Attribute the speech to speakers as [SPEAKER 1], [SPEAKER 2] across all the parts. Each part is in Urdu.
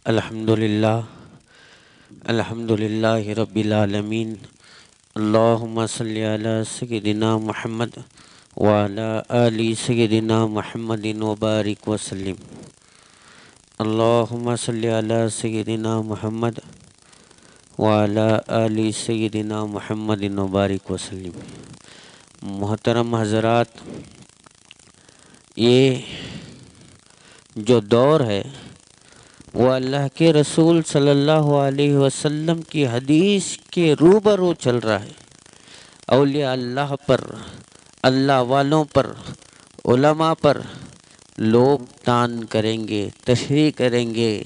[SPEAKER 1] الحمدللہ رب العالمین اللہم صلی علی سیدنا محمد وعلی آل سیدنا محمد وبارک وسلم اللہم صلی علی سیدنا محمد وعلی آل سیدنا محمد وبارک وسلم۔ محترم حضرات، یہ جو دور ہے وہ اللہ کے رسول صلی اللہ علیہ وسلم کی حدیث کے روبرو چل رہا ہے۔ اولیاء اللہ پر، اللہ والوں پر، علماء پر لوگ تان کریں گے، تشریح کریں گے،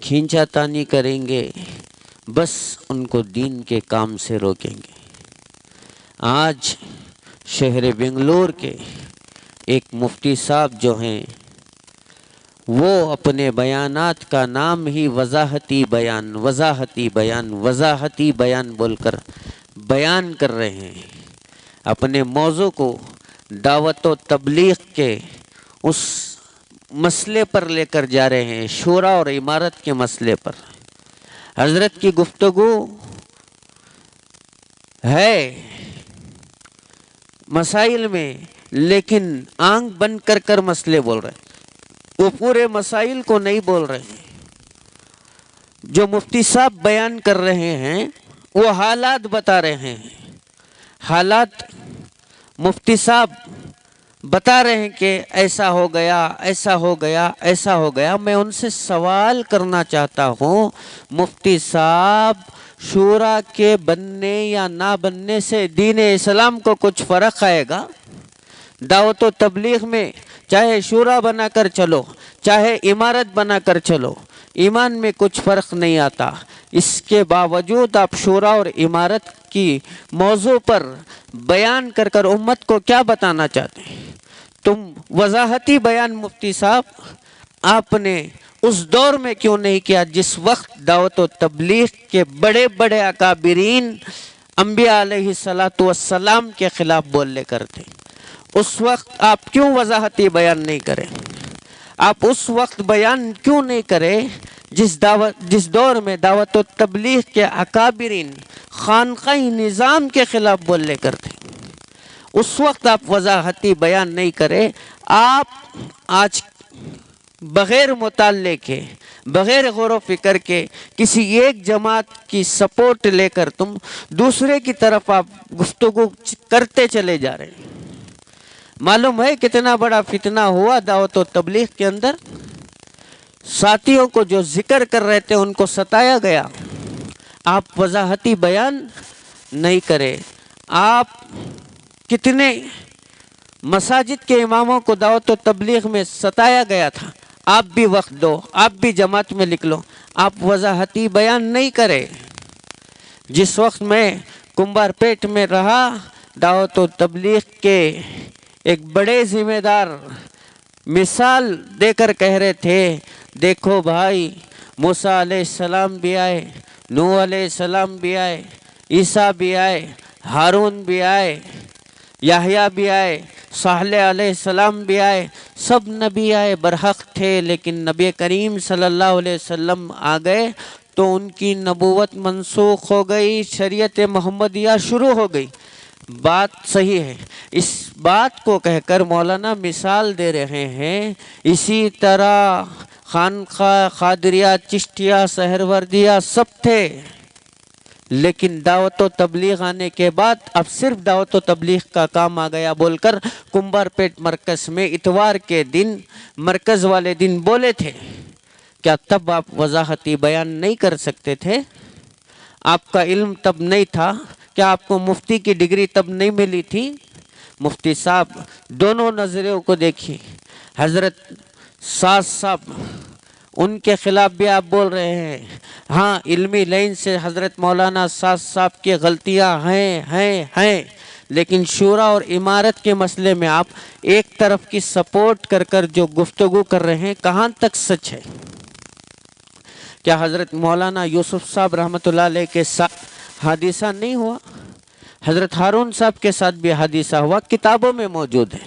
[SPEAKER 1] کھینچا تانی کریں گے، بس ان کو دین کے کام سے روکیں گے۔ آج شہر بنگلور کے ایک مفتی صاحب جو ہیں، وہ اپنے بیانات کا نام ہی وضاحتی بیان بول کر بیان کر رہے ہیں۔ اپنے موضوع کو دعوت و تبلیغ کے اس مسئلے پر لے کر جا رہے ہیں، شورا اور امارت کے مسئلے پر۔ حضرت کی گفتگو ہے مسائل میں، لیکن آنکھ بند کر کر مسئلے بول رہے ہیں، وہ پورے مسائل کو نہیں بول رہے ہیں۔ جو مفتی صاحب بیان کر رہے ہیں وہ حالات بتا رہے ہیں۔ حالات مفتی صاحب بتا رہے ہیں کہ ایسا ہو گیا، ایسا ہو گیا، ایسا ہو گیا۔ میں ان سے سوال کرنا چاہتا ہوں، مفتی صاحب، شورا کے بننے یا نہ بننے سے دین اسلام کو کچھ فرق آئے گا؟ دعوت و تبلیغ میں چاہے شورا بنا کر چلو، چاہے امارت بنا کر چلو، ایمان میں کچھ فرق نہیں آتا۔ اس کے باوجود آپ شورا اور امارت کی موضوع پر بیان کر کر امت کو کیا بتانا چاہتے ہیں؟ تم وضاحتی بیان مفتی صاحب آپ نے اس دور میں کیوں نہیں کیا جس وقت دعوت و تبلیغ کے بڑے بڑے اکابرین انبیاء علیہ السلام کے خلاف بولے کرتے؟ اس وقت آپ کیوں وضاحتی بیان نہیں کریں؟ آپ اس وقت بیان کیوں نہیں کریں جس دور میں دعوت و تبلیغ کے اکابرین خانقاہ نظام کے خلاف بولے کرتے؟ اس وقت آپ وضاحتی بیان نہیں کریں۔ آپ آج بغیر مطالعے کے، بغیر غور و فکر کے، کسی ایک جماعت کی سپورٹ لے کر تم دوسرے کی طرف آپ گفتگو کرتے چلے جا رہے ہیں۔ معلوم ہے کتنا بڑا فتنہ ہوا دعوت و تبلیغ کے اندر؟ ساتھیوں کو جو ذکر کر رہے تھے ان کو ستایا گیا۔ آپ وضاحتی بیان نہیں کرے۔ آپ کتنے مساجد کے اماموں کو دعوت و تبلیغ میں ستایا گیا تھا، آپ بھی وقت دو، آپ بھی جماعت میں لکھ لو۔ آپ وضاحتی بیان نہیں کرے۔ جس وقت میں کمبار پیٹ میں رہا، دعوت و تبلیغ کے ایک بڑے ذمہ دار مثال دے کر کہہ رہے تھے، دیکھو بھائی، موسیٰ علیہ السلام بھی آئے، نوح علیہ السلام بھی آئے، عیسیٰ بھی آئے، ہارون بھی آئے، یحییٰ بھی آئے، صالح علیہ السلام بھی آئے، سب نبی آئے، برحق تھے، لیکن نبی کریم صلی اللہ علیہ وسلم آ گئے تو ان کی نبوت منسوخ ہو گئی، شریعت محمدیہ شروع ہو گئی۔ بات صحیح ہے۔ اس بات کو کہہ کر مولانا مثال دے رہے ہیں، اسی طرح خانقاہ قادریہ، چشتیہ، سہروردیہ سب تھے، لیکن دعوت و تبلیغ آنے کے بعد اب صرف دعوت و تبلیغ کا کام آ گیا بول کر کمبار پیٹ مرکز میں اتوار کے دن، مرکز والے دن بولے تھے۔ کیا تب آپ وضاحتی بیان نہیں کر سکتے تھے؟ آپ کا علم تب نہیں تھا؟ کیا آپ کو مفتی کی ڈگری تب نہیں ملی تھی؟ مفتی صاحب دونوں نظریوں کو دیکھیے۔ حضرت ساز صاحب، ان کے خلاف بھی آپ بول رہے ہیں۔ ہاں، علمی لائن سے حضرت مولانا ساز صاحب کی غلطیاں ہیں، لیکن شورا اور امارت کے مسئلے میں آپ ایک طرف کی سپورٹ کر کر جو گفتگو کر رہے ہیں، کہاں تک سچ ہے؟ کیا حضرت مولانا یوسف صاحب رحمۃ اللہ علیہ کے ساتھ حادثہ نہیں ہوا؟ حضرت ہارون صاحب کے ساتھ بھی حادثہ ہوا، کتابوں میں موجود ہے،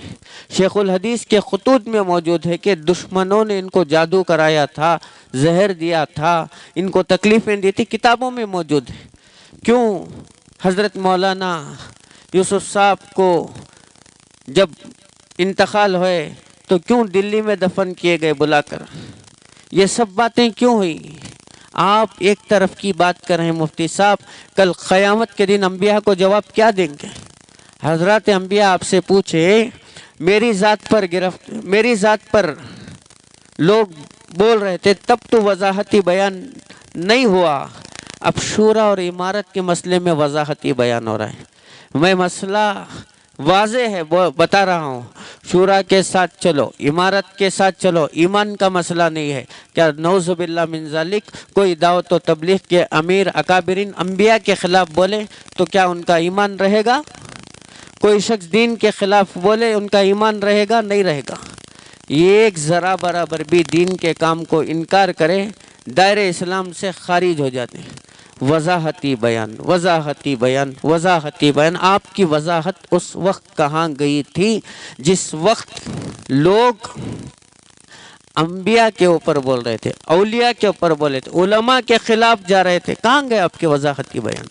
[SPEAKER 1] شیخ الحدیث کے خطوط میں موجود ہے کہ دشمنوں نے ان کو جادو کرایا تھا، زہر دیا تھا، ان کو تکلیفیں دی تھی، کتابوں میں موجود ہے۔ کیوں حضرت مولانا یوسف صاحب کو جب انتقال ہوئے تو کیوں دلی میں دفن کیے گئے بلا کر؟ یہ سب باتیں کیوں ہوئی؟ آپ ایک طرف کی بات کر رہے ہیں مفتی صاحب، کل قیامت کے دن انبیاء کو جواب کیا دیں گے؟ حضرات انبیاء آپ سے پوچھے، میری ذات پر لوگ بول رہے تھے، تب تو وضاحتی بیان نہیں ہوا، اب شورا اور امارت کے مسئلے میں وضاحتی بیان ہو رہا ہے۔ میں مسئلہ واضح ہے بتا رہا ہوں، شورا کے ساتھ چلو، امارت کے ساتھ چلو، ایمان کا مسئلہ نہیں ہے۔ کیا نعوذ باللہ من ذالک کوئی دعوت و تبلیغ کے امیر اکابرین انبیاء کے خلاف بولے تو کیا ان کا ایمان رہے گا؟ کوئی شخص دین کے خلاف بولے ان کا ایمان رہے گا؟ نہیں رہے گا۔ یہ ایک ذرا برابر بھی دین کے کام کو انکار کرے دائرہ اسلام سے خارج ہو جاتے ہیں۔ وضاحتی بیان، وضاحتی بیان، وضاحتی بیان۔ آپ کی وضاحت اس وقت کہاں گئی تھی جس وقت لوگ انبیاء کے اوپر بول رہے تھے، اولیاء کے اوپر بولے تھے، علماء کے خلاف جا رہے تھے؟ کہاں گئے آپ کے وضاحتی بیان؟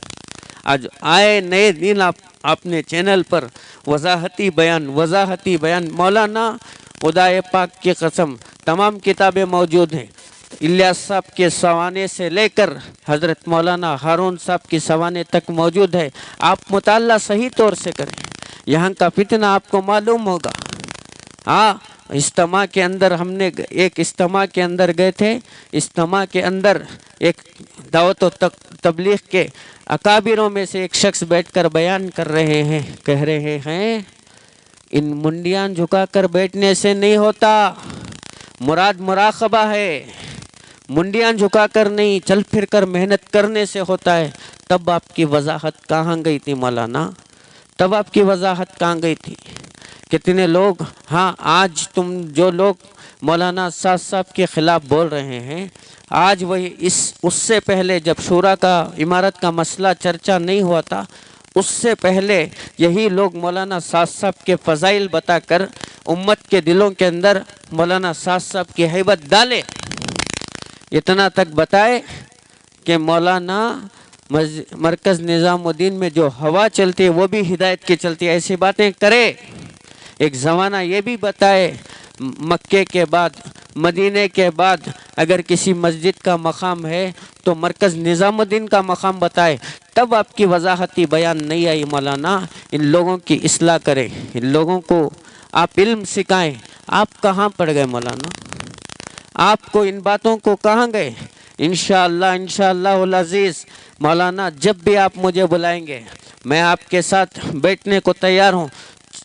[SPEAKER 1] آج آئے نئے دن آپ نے چینل پر وضاحتی بیان۔ مولانا خدائے پاک کی قسم تمام کتابیں موجود ہیں، الیاس صاحب کے سوانے سے لے کر حضرت مولانا ہارون صاحب کی سوانے تک موجود ہے۔ آپ مطالعہ صحیح طور سے کریں، یہاں کا فتنہ آپ کو معلوم ہوگا۔ اجتماع کے اندر ہم نے ایک اجتماع کے اندر گئے تھے، اجتماع کے اندر ایک دعوت و تبلیغ کے اکابروں میں سے ایک شخص بیٹھ کر بیان کر رہے ہیں، کہہ رہے ہیں ان منڈیاں جھکا کر بیٹھنے سے نہیں ہوتا، مراد مراقبہ ہے، منڈیاں جھکا کر نہیں، چل پھر کر محنت کرنے سے ہوتا ہے۔ تب آپ کی وضاحت کہاں گئی تھی مولانا؟ تب آپ کی وضاحت کہاں گئی تھی؟ کتنے لوگ آج تم جو لوگ مولانا سعد صاحب کے خلاف بول رہے ہیں، آج وہی اس سے پہلے جب شورا کا امارت کا مسئلہ چرچا نہیں ہوا تھا، اس سے پہلے یہی لوگ مولانا سعد صاحب کے فضائل بتا کر امت کے دلوں کے اندر مولانا سعد صاحب کی ہیبت ڈالے، اتنا تک بتائے کہ مولانا مرکز نظام الدین میں جو ہوا چلتی ہے وہ بھی ہدایت کی چلتی ہے، ایسی باتیں کرے۔ ایک زمانہ یہ بھی بتائے، مکے کے بعد، مدینے کے بعد اگر کسی مسجد کا مقام ہے تو مرکز نظام الدین کا مقام بتائے۔ تب آپ کی وضاحتی بیان نہیں آئی مولانا۔ ان لوگوں کی اصلاح کریں، ان لوگوں کو آپ علم سکھائیں۔ آپ کہاں پڑ گئے مولانا؟ آپ کو ان باتوں کو کہاں گئے؟ انشاءاللہ العزیز مولانا جب بھی آپ مجھے بلائیں گے میں آپ کے ساتھ بیٹھنے کو تیار ہوں۔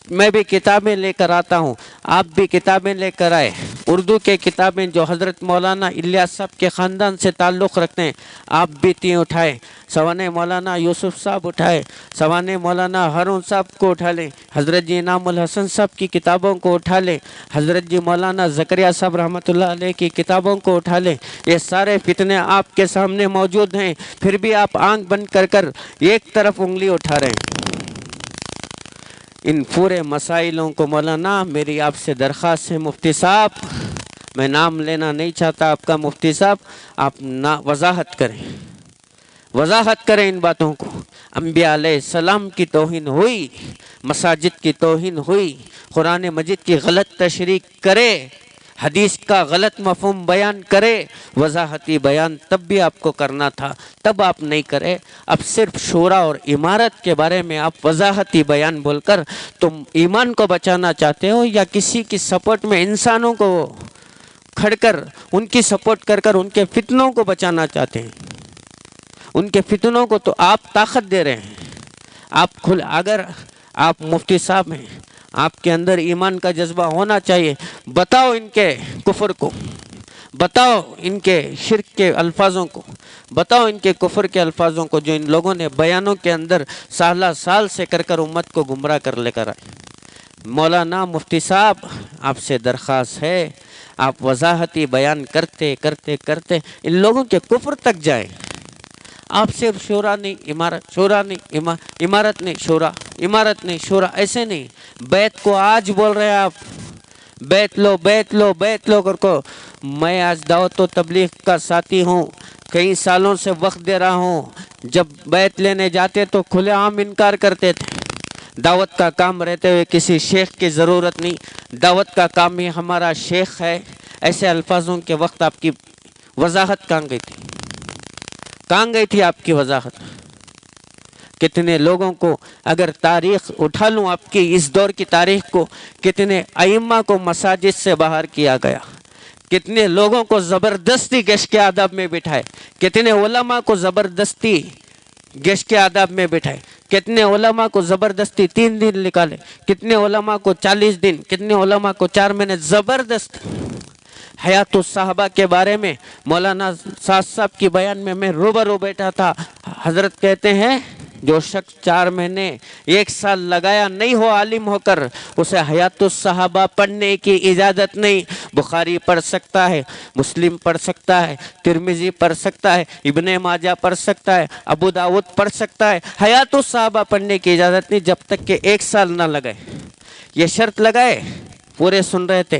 [SPEAKER 1] میں بھی کتابیں لے کر آتا ہوں، آپ بھی کتابیں لے کر آئے، اردو کے کتابیں جو حضرت مولانا الیاس صاحب کے خاندان سے تعلق رکھتے ہیں آپ بھی 3 اٹھائیں، سوانے مولانا یوسف صاحب اٹھائے، سوانے مولانا ہارون صاحب کو اٹھا لیں، حضرت جی انعام الحسن صاحب کی کتابوں کو اٹھا لیں، حضرت جی مولانا زکریا صاحب رحمۃ اللہ علیہ کی کتابوں کو اٹھا لیں۔ یہ سارے فتنے آپ کے سامنے موجود ہیں، پھر بھی آپ آنکھ بند کر ایک طرف انگلی اٹھا رہے ہیں۔ ان پورے مسائلوں کو مولانا میری آپ سے درخواست ہے مفتی صاحب، میں نام لینا نہیں چاہتا آپ کا مفتی صاحب، آپ وضاحت کریں ان باتوں کو۔ انبیاء علیہ السلام کی توہین ہوئی، مساجد کی توہین ہوئی، قرآن مجید کی غلط تشریح کرے، حدیث کا غلط مفہوم بیان کرے، وضاحتی بیان تب بھی آپ کو کرنا تھا، تب آپ نہیں کرے۔ اب صرف شورا اور امارت کے بارے میں آپ وضاحتی بیان بول کر تم ایمان کو بچانا چاہتے ہو یا کسی کی سپورٹ میں انسانوں کو کھڑ کر ان کی سپورٹ کر ان کے فتنوں کو بچانا چاہتے ہیں؟ ان کے فتنوں کو تو آپ طاقت دے رہے ہیں۔ اگر آپ مفتی صاحب ہیں، آپ کے اندر ایمان کا جذبہ ہونا چاہیے، بتاؤ ان کے کفر کو، بتاؤ ان کے شرک کے الفاظوں کو، بتاؤ ان کے کفر کے الفاظوں کو جو ان لوگوں نے بیانوں کے اندر سال سے کر امت کو گمراہ کر لے کر آئے۔ مولانا مفتی صاحب آپ سے درخواست ہے، آپ وضاحتی بیان کرتے ان لوگوں کے کفر تک جائیں، آپ صرف شورا نہیں عمارت، شورا نہیں عمارت نہیں شورا، عمارت نہیں شورا، ایسے نہیں. بیت کو آج بول رہے ہیں آپ، بیت لو بیت لو بیت لو کر کو. میں آج دعوت و تبلیغ کا ساتھی ہوں، کئی سالوں سے وقت دے رہا ہوں. جب بیت لینے جاتے تو کھلے عام انکار کرتے تھے. دعوت کا کام رہتے ہوئے کسی شیخ کی ضرورت نہیں، دعوت کا کام ہی ہمارا شیخ ہے. ایسے الفاظوں کے وقت آپ کی وضاحت کہاں گئی تھی؟ کہاں گئی تھی آپ کی وضاحت؟ کتنے لوگوں کو اگر تاریخ اٹھا لوں آپ کی اس دور کی تاریخ کو، کتنے ائمہ کو مساجد سے باہر کیا گیا، کتنے لوگوں کو زبردستی گشت کے آداب میں بٹھائے، کتنے علماء کو زبردستی گشت کے آداب میں بٹھائے، کتنے علماء کو زبردستی 3 دن نکالے، کتنے علماء کو 40 دن، کتنے علماء کو 4 مہینے زبردست. حیات الصحابہ کے بارے میں مولانا سعد صاحب کی بیان میں روبرو بیٹھا تھا. حضرت کہتے ہیں جو شخص 4 مہینے 1 سال لگایا نہیں ہو عالم ہو کر، اسے حیات الصحابہ پڑھنے کی اجازت نہیں. بخاری پڑھ سکتا ہے، مسلم پڑھ سکتا ہے، ترمذی پڑھ سکتا ہے، ابن ماجہ پڑھ سکتا ہے، ابو داؤد پڑھ سکتا ہے، حیات الصحابہ پڑھنے کی اجازت نہیں جب تک کہ 1 سال نہ لگائے. یہ شرط لگائے، پورے سن رہے تھے.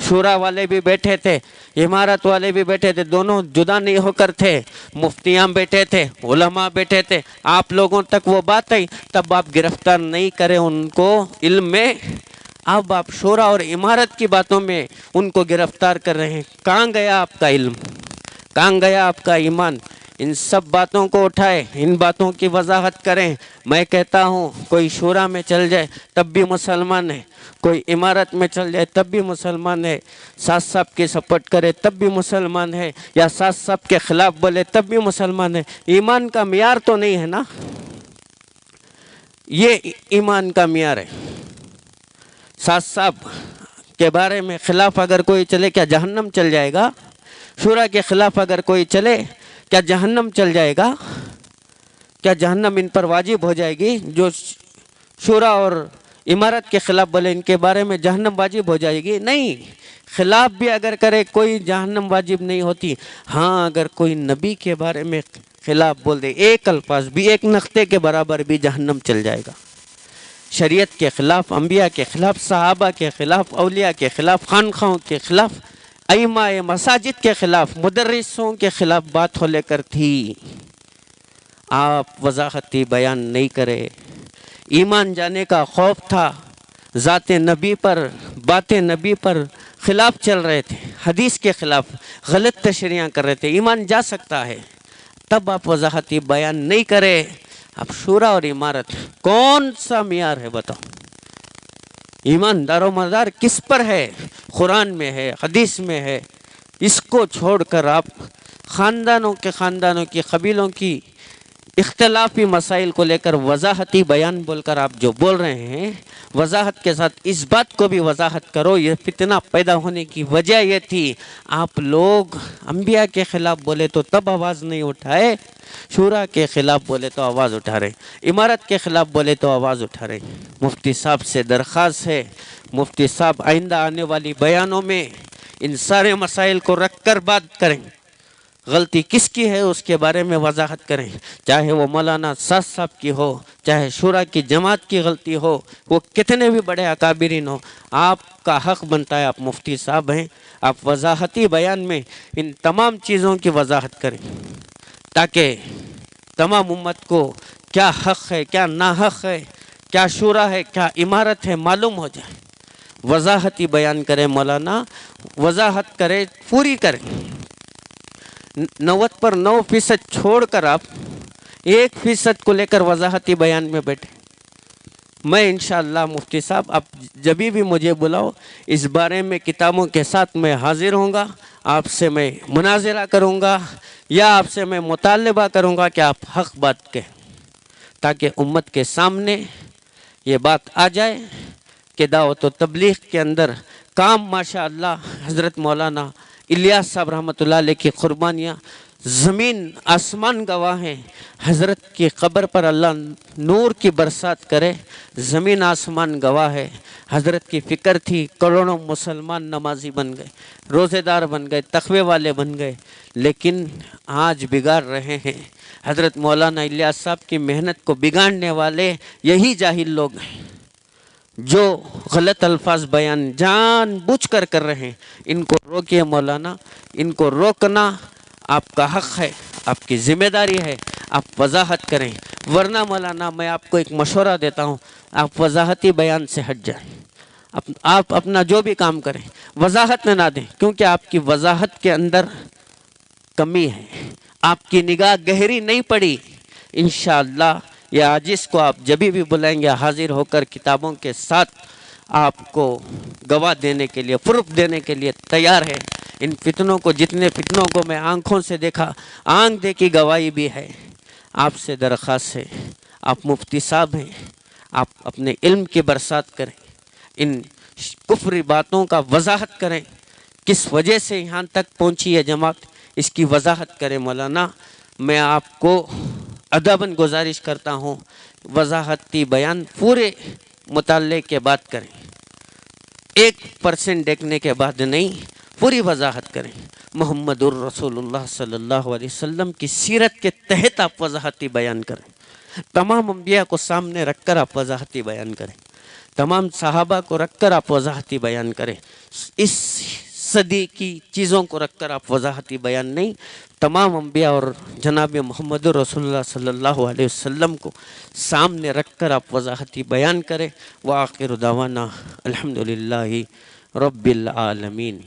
[SPEAKER 1] شورا والے بھی بیٹھے تھے، عمارت والے بھی بیٹھے تھے، دونوں جدا نہیں ہو کر تھے. مفتیاں بیٹھے تھے، علماء بیٹھے تھے. آپ لوگوں تک وہ بات آئی تب آپ گرفتار نہیں کریں ان کو علم میں. اب آپ شورا اور عمارت کی باتوں میں ان کو گرفتار کر رہے ہیں. کہاں گیا آپ کا علم؟ کہاں گیا آپ کا ایمان؟ ان سب باتوں کو اٹھائے، ان باتوں کی وضاحت کریں. میں کہتا ہوں کوئی شورا میں چل جائے تب بھی مسلمان ہے، کوئی عمارت میں چل جائے تب بھی مسلمان ہے، سعد صاحب کی سپورٹ کرے تب بھی مسلمان ہے، یا سعد صاحب کے خلاف بولے تب بھی مسلمان ہے. ایمان کا معیار تو نہیں ہے نا، یہ ایمان کا معیار ہے. سعد صاحب کے بارے میں خلاف اگر کوئی چلے کیا جہنم چل جائے گا؟ شورا کے خلاف اگر کوئی چلے کیا جہنم چل جائے گا؟ کیا جہنم ان پر واجب ہو جائے گی؟ جو شورا اور عمارت کے خلاف بولے ان کے بارے میں جہنم واجب ہو جائے گی؟ نہیں. خلاف بھی اگر کرے کوئی جہنم واجب نہیں ہوتی. ہاں اگر کوئی نبی کے بارے میں خلاف بول دے، ایک الفاظ بھی، ایک نقطے کے برابر بھی، جہنم چل جائے گا. شریعت کے خلاف، انبیاء کے خلاف، صحابہ کے خلاف، اولیاء کے خلاف، خانقاہوں کے خلاف، ائمہ مساجد کے خلاف، مدرسوں کے خلاف بات ہو لے کر تھی. آپ وضاحتی بیان نہیں کرے. ایمان جانے کا خوف تھا، ذات نبی پر، بات نبی پر خلاف چل رہے تھے، حدیث کے خلاف غلط تشریحاں کر رہے تھے. ایمان جا سکتا ہے تب آپ وضاحتی بیان نہیں کرے. اب شورا اور عمارت کون سا معیار ہے بتاؤ؟ ایمان دار و مدار کس پر ہے؟ قرآن میں ہے، حدیث میں ہے. اس کو چھوڑ کر آپ خاندانوں کی، قبیلوں کی اختلافی مسائل کو لے کر وضاحتی بیان بول کر آپ جو بول رہے ہیں، وضاحت کے ساتھ اس بات کو بھی وضاحت کرو. یہ فتنہ پیدا ہونے کی وجہ یہ تھی آپ لوگ انبیاء کے خلاف بولے تو تب آواز نہیں اٹھائے، شورا کے خلاف بولے تو آواز اٹھا رہے، عمارت کے خلاف بولے تو آواز اٹھا رہے. مفتی صاحب سے درخواست ہے، مفتی صاحب آئندہ آنے والی بیانوں میں ان سارے مسائل کو رکھ کر بات کریں. غلطی کس کی ہے اس کے بارے میں وضاحت کریں. چاہے وہ مولانا سعد صاحب کی ہو، چاہے شورا کی جماعت کی غلطی ہو، وہ کتنے بھی بڑے اکابرین ہو، آپ کا حق بنتا ہے. آپ مفتی صاحب ہیں، آپ وضاحتی بیان میں ان تمام چیزوں کی وضاحت کریں تاکہ تمام امت کو کیا حق ہے، کیا ناحق ہے، کیا شورا ہے، کیا عمارت ہے معلوم ہو جائے. وضاحتی بیان کریں مولانا، وضاحت کریں، پوری کریں. 99% چھوڑ کر آپ 1% کو لے کر وضاحتی بیان میں بیٹھے. میں انشاءاللہ مفتی صاحب آپ جب بھی مجھے بلاؤ اس بارے میں کتابوں کے ساتھ میں حاضر ہوں گا. آپ سے میں مناظرہ کروں گا یا آپ سے میں مطالبہ کروں گا کہ آپ حق بات کہیں تاکہ امت کے سامنے یہ بات آ جائے کہ دعوت و تبلیغ کے اندر کام ماشاءاللہ حضرت مولانا الیاس صاحب رحمۃ اللہ علیہ کی قربانیاں زمین آسمان گواہ ہیں، حضرت کی قبر پر اللہ نور کی برسات کرے، زمین آسمان گواہ ہے، حضرت کی فکر تھی، کروڑوں مسلمان نمازی بن گئے، روزے دار بن گئے، تقوی والے بن گئے، لیکن آج بگاڑ رہے ہیں۔ حضرت مولانا الیاس صاحب کی محنت کو بگاڑنے والے یہی جاہل لوگ ہیں جو غلط الفاظ بیان جان بوجھ کر رہے ہیں۔ ان کو روکیے مولانا، ان کو روکنا آپ کا حق ہے، آپ کی ذمہ داری ہے، آپ وضاحت کریں، ورنہ مولانا میں آپ کو ایک مشورہ دیتا ہوں، آپ وضاحتی بیان سے ہٹ جائیں، آپ اپنا جو بھی کام کریں وضاحت میں نہ دیں، کیونکہ آپ کی وضاحت کے اندر کمی ہے، آپ کی نگاہ گہری نہیں پڑی۔ انشاءاللہ یہ عاجز کو آپ جبھی بھی بلائیں گے حاضر ہو کر کتابوں کے ساتھ آپ کو گواہ دینے کے لیے، پروف دینے کے لیے تیار ہے۔ ان فتنوں کو، جتنے فتنوں کو میں آنکھوں سے دیکھا، آنکھ دیکھی گواہی بھی ہے۔ آپ سے درخواست ہے، آپ مفتی صاحب ہیں، آپ اپنے علم کی برسات کریں، ان کفری باتوں کا وضاحت کریں، کس وجہ سے یہاں تک پہنچی ہے جماعت، اس کی وضاحت کریں مولانا۔ میں آپ کو ادباً گزارش کرتا ہوں، وضاحتی بیان پورے مطالعے کے بعد کریں، 1% دیکھنے کے بعد نہیں، پوری وضاحت کریں۔ محمد الرسول اللہ صلی اللہ علیہ وسلم کی سیرت کے تحت آپ وضاحتی بیان کریں، تمام انبیاء کو سامنے رکھ کر آپ وضاحتی بیان کریں، تمام صحابہ کو رکھ کر آپ وضاحتی بیان کریں، اس صدی کی چیزوں کو رکھ کر آپ وضاحتی بیان نہیں، تمام انبیاء اور جناب محمد رسول اللہ صلی اللہ علیہ وسلم کو سامنے رکھ کر آپ وضاحتی بیان کریں۔ وآخر دعوانا الحمدللہ رب العالمین۔